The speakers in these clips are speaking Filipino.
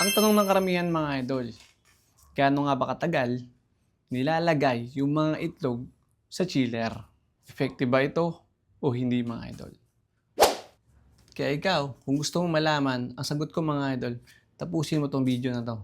Ang tanong ng karamihan mga idol, gaano nga ba katagal nilalagay yung mga itlog sa chiller? Effective ba ito o hindi mga idol? Kaya ikaw, kung gusto mong malaman ang sagot ko mga idol, tapusin mo tong video na to.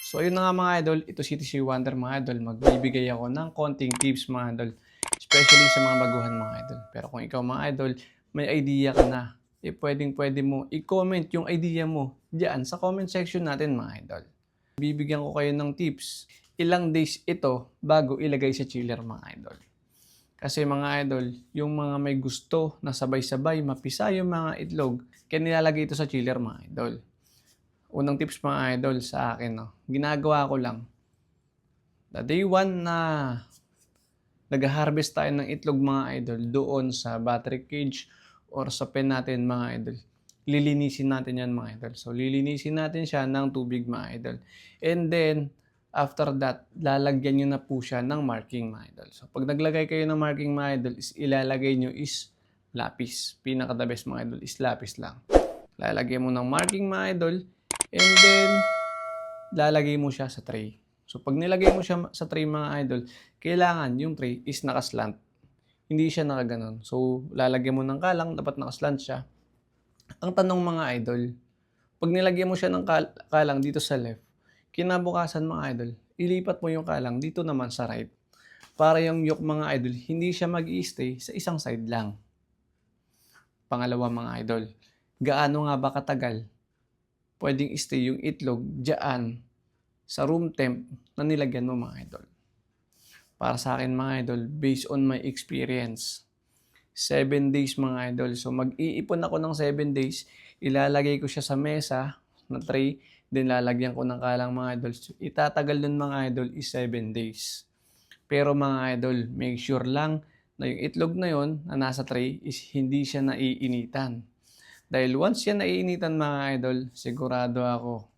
So ayun na nga mga idol, ito si TC Wonder mga idol, magbibigay ako ng konting tips mga idol, especially sa mga baguhan mga idol. Pero kung ikaw mga idol, may idea ka na, pwede mo i-comment yung idea mo diyan sa comment section natin mga idol. Bibigyan ko kayo ng tips, ilang days ito bago ilagay sa chiller mga idol. Kasi mga idol, yung mga may gusto na sabay-sabay mapisa yung mga itlog, kaya nilalagay ito sa chiller mga idol. Unang tips mga idol sa akin, no? Ginagawa ko lang. The day 1 na nag-harvest tayo ng itlog mga idol doon sa battery cage or sa pen natin mga idol. Lilinisin natin yan mga idol. So lilinisin natin siya ng tubig mga idol. And then after that, lalagyan nyo na po siya ng marking mga idol. So pag naglagay kayo ng marking mga idol, ilalagay nyo is lapis. Pinaka the best mga idol is lapis lang. Lalagyan mo ng marking mga idol. And then, lalagay mo siya sa tray. So, pag nilagay mo siya sa tray mga idol, kailangan yung tray is nakaslant. Hindi siya nakaganon. So, lalagyan mo ng kalang, dapat nakaslant siya. Ang tanong mga idol, pag nilagyan mo siya ng kalang dito sa left, kinabukasan mga idol, ilipat mo yung kalang dito naman sa right. Para yung yolk mga idol, hindi siya mag-i-stay sa isang side lang. Pangalawa mga idol, gaano nga ba katagal pwedeng stay yung itlog dyan sa room temp na nilagyan mo mga idol? Para sa akin mga idol, based on my experience, 7 days mga idol. So mag-iipon ako ng 7 days, ilalagay ko siya sa mesa na tray, then lalagyan ko ng kalang mga idol. So, itatagal nun mga idol is 7 days. Pero mga idol, make sure lang na yung itlog na yon na nasa tray is hindi siya naiinitan. Dahil once yan naiinitan mga idol, sigurado ako,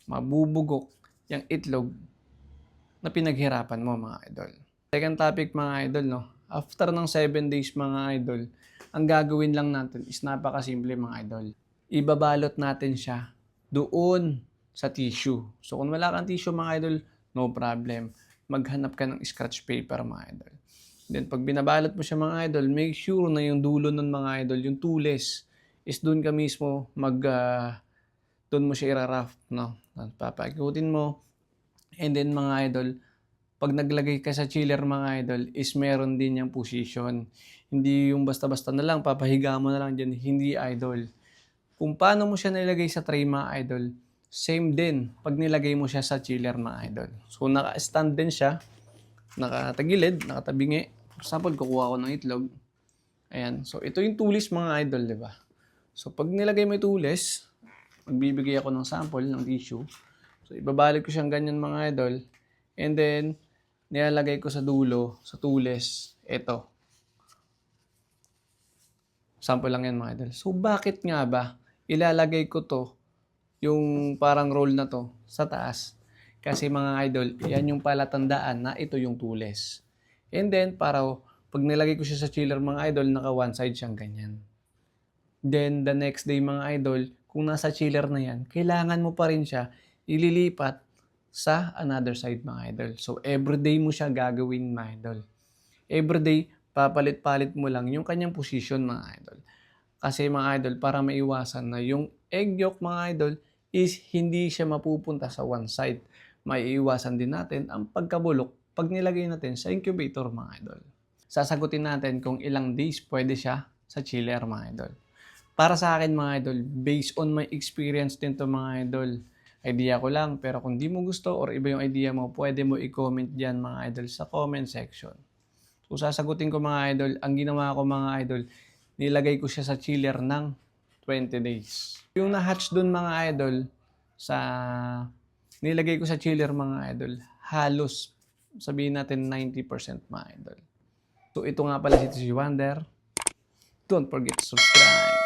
mabubugok yung itlog na pinaghirapan mo mga idol. Second topic mga idol, no? After ng 7 days mga idol, ang gagawin lang natin is napakasimple mga idol. Ibabalot natin siya doon sa tissue. So kung wala kang tissue mga idol, no problem. Maghanap ka ng scratch paper mga idol. Then pag binabalot mo siya mga idol, make sure na yung dulo ng mga idol, yung tules, is doon ka mismo doon mo siya i-rough, no? Papaikutin mo. And then mga idol, pag naglagay ka sa chiller mga idol, is meron din yung position. Hindi yung basta-basta na lang, papahiga mo na lang dyan. Hindi idol. Kung paano mo siya nilagay sa tray mga idol, same din pag nilagay mo siya sa chiller mga idol. So naka-stand din siya, nakatagilid, nakatabingi. For example, kukuha ko ng itlog. Ayan. So ito yung tulis mga idol, di ba? So, pag nilagay mo yung tules, magbibigay ako ng sample ng tissue. So, ibabalik ko siyang ganyan mga idol. And then, nilalagay ko sa dulo, sa tules, ito. Sample lang yan mga idol. So, bakit nga ba ilalagay ko to, yung parang roll na to, sa taas? Kasi mga idol, yan yung palatandaan na ito yung tules. And then, para pag nilagay ko siya sa chiller mga idol, naka one side siyang ganyan. Then, the next day mga idol, kung nasa chiller na yan, kailangan mo pa rin siya ililipat sa another side mga idol. So, everyday mo siya gagawin mga idol. Everyday, papalit-palit mo lang yung kanyang position mga idol. Kasi mga idol, para maiwasan na yung egg yolk mga idol is hindi siya mapupunta sa one side. Maiiwasan din natin ang pagkabulok pag nilagay natin sa incubator mga idol. Sasagutin natin kung ilang days pwede siya sa chiller mga idol. Para sa akin mga idol, based on my experience din to mga idol, idea ko lang, pero kung di mo gusto or iba yung idea mo, pwede mo i-comment dyan mga idol sa comment section. So sasagutin ko mga idol, ang ginawa ko mga idol, nilagay ko siya sa chiller ng 20 days. Yung na-hatch dun mga idol, nilagay ko sa chiller mga idol, halos sabihin natin 90% mga idol. So ito nga pala si TC Wonder. Don't forget to subscribe.